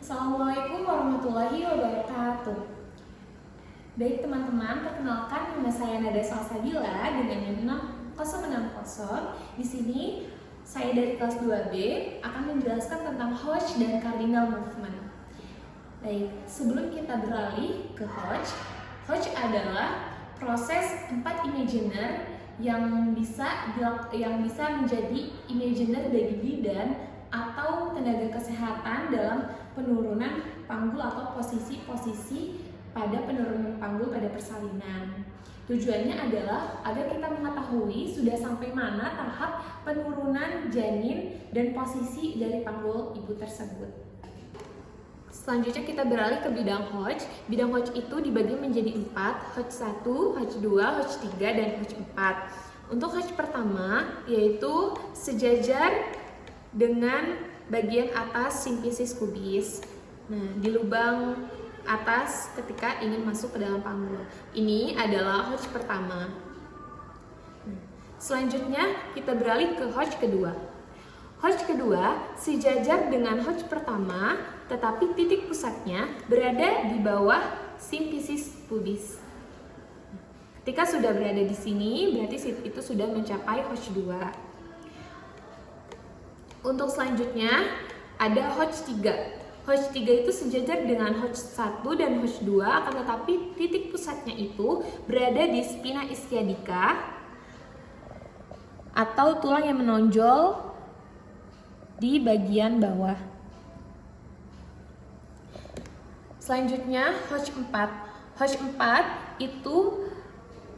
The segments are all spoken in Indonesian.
Assalamualaikum warahmatullahi wabarakatuh. Baik teman-teman, perkenalkan nama saya Nada Salsabila dengan NIM 6060. Di sini saya dari kelas 2B akan menjelaskan tentang Hodge dan Cardinal Movement. Baik, sebelum kita beralih ke Hodge adalah proses 4 imaginer yang bisa menjadi imaginer bagi bidan atau tenaga kesehatan dalam penurunan panggul atau posisi-posisi pada penurunan panggul pada persalinan. Tujuannya adalah agar kita mengetahui sudah sampai mana tahap penurunan janin dan posisi dari panggul ibu tersebut. Selanjutnya kita beralih ke bidang Hodge. Bidang Hodge itu dibagi menjadi 4, Hodge 1, Hodge 2, Hodge 3, dan Hodge 4. Untuk Hodge pertama yaitu sejajar dengan bagian atas simfisis pubis. Nah, di lubang atas ketika ingin masuk ke dalam panggul. Ini adalah Hodge pertama. Selanjutnya kita beralih ke Hodge kedua. Hodge kedua sejajar dengan Hodge pertama, tetapi titik pusatnya berada di bawah simfisis pubis. Ketika sudah berada di sini, berarti itu sudah mencapai Hodge 2. Untuk selanjutnya ada Hodge 3. Hodge 3 itu sejajar dengan Hodge 1 dan Hodge 2, akan tetapi titik pusatnya itu berada di spina ischiadica atau tulang yang menonjol di bagian bawah. Selanjutnya Hodge 4. Hodge 4 itu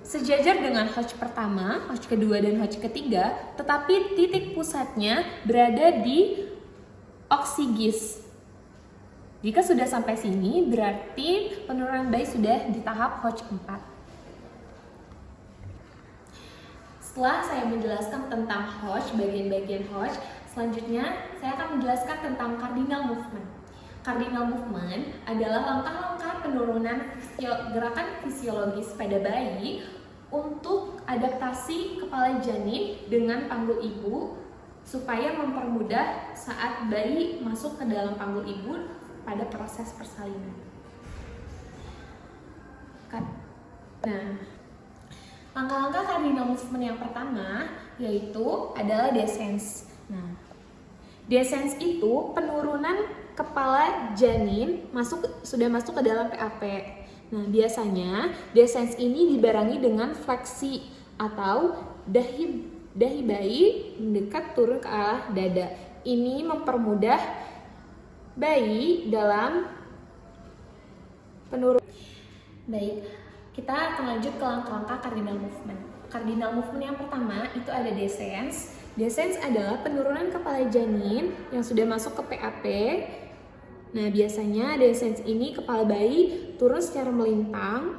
sejajar dengan Hodge pertama, Hodge kedua, dan Hodge ketiga, tetapi titik pusatnya berada di oksigis. Jika sudah sampai sini, berarti penurunan bayi sudah di tahap Hodge 4. Setelah saya menjelaskan tentang Hodge, bagian-bagian Hodge, selanjutnya saya akan menjelaskan tentang Cardinal Movement. Cardinal Movement adalah langkah-langkah penurunan gerakan fisiologis pada bayi untuk adaptasi kepala janin dengan panggul ibu supaya mempermudah saat bayi masuk ke dalam panggul ibu pada proses persalinan. Nah, langkah-langkah Cardinal Movement yang pertama yaitu adalah descens. Nah, descens itu penurunan kepala janin sudah masuk ke dalam PAP. Nah, biasanya descens ini dibarengi dengan fleksi atau dahi bayi mendekat turun ke arah dada. Ini mempermudah bayi dalam penurunan. Baik, kita akan lanjut ke langkah-langkah Cardinal Movement. Cardinal Movement yang pertama itu ada descens. Descens adalah penurunan kepala janin yang sudah masuk ke PAP. Nah, biasanya descens ini kepala bayi turun secara melintang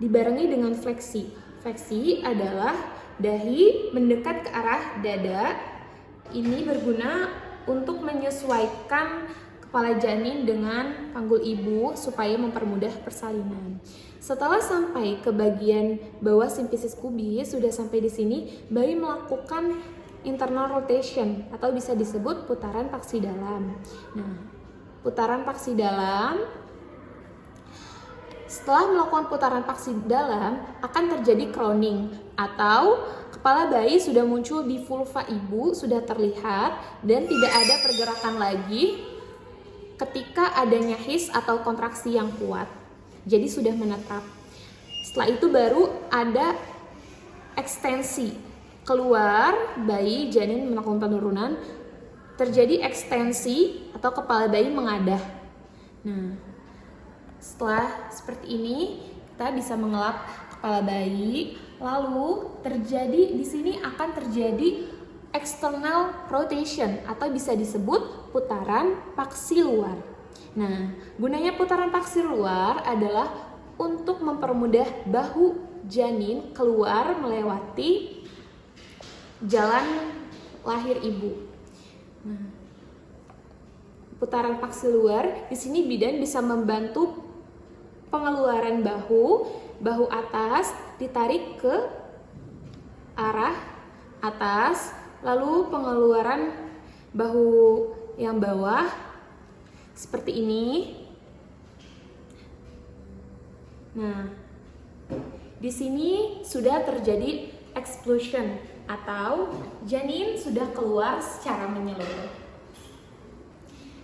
dibarengi dengan fleksi. Fleksi adalah dahi mendekat ke arah dada. Ini berguna untuk menyesuaikan kepala janin dengan panggul ibu supaya mempermudah persalinan. Setelah sampai ke bagian bawah simfisis pubis, sudah sampai di sini, bayi melakukan internal rotation atau bisa disebut putaran paksi dalam. Nah, putaran paksi dalam, setelah melakukan putaran paksi dalam akan terjadi crowning atau kepala bayi sudah muncul di vulva ibu, sudah terlihat dan tidak ada pergerakan lagi ketika adanya his atau kontraksi yang kuat. Jadi sudah menetap. Setelah itu baru ada ekstensi. Keluar bayi janin melakukan penurunan, terjadi ekstensi atau kepala bayi mengadah. Nah, setelah seperti ini kita bisa mengelap kepala bayi, lalu di sini akan terjadi external rotation atau bisa disebut putaran paksi luar. Nah, gunanya putaran paksi luar adalah untuk mempermudah bahu janin keluar melewati jalan lahir ibu. Nah, putaran paksi luar di sini bidan bisa membantu pengeluaran bahu atas ditarik ke arah atas, lalu pengeluaran bahu yang bawah seperti ini. Nah, di sini sudah terjadi explosion atau janin sudah keluar secara menyeluruh.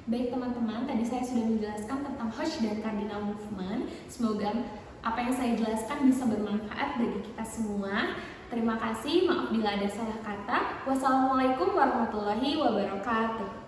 Baik teman-teman, tadi saya sudah menjelaskan tentang Hodge dan cardinal movement. Semoga apa yang saya jelaskan bisa bermanfaat bagi kita semua. Terima kasih, maaf bila ada salah kata. Wassalamualaikum warahmatullahi wabarakatuh.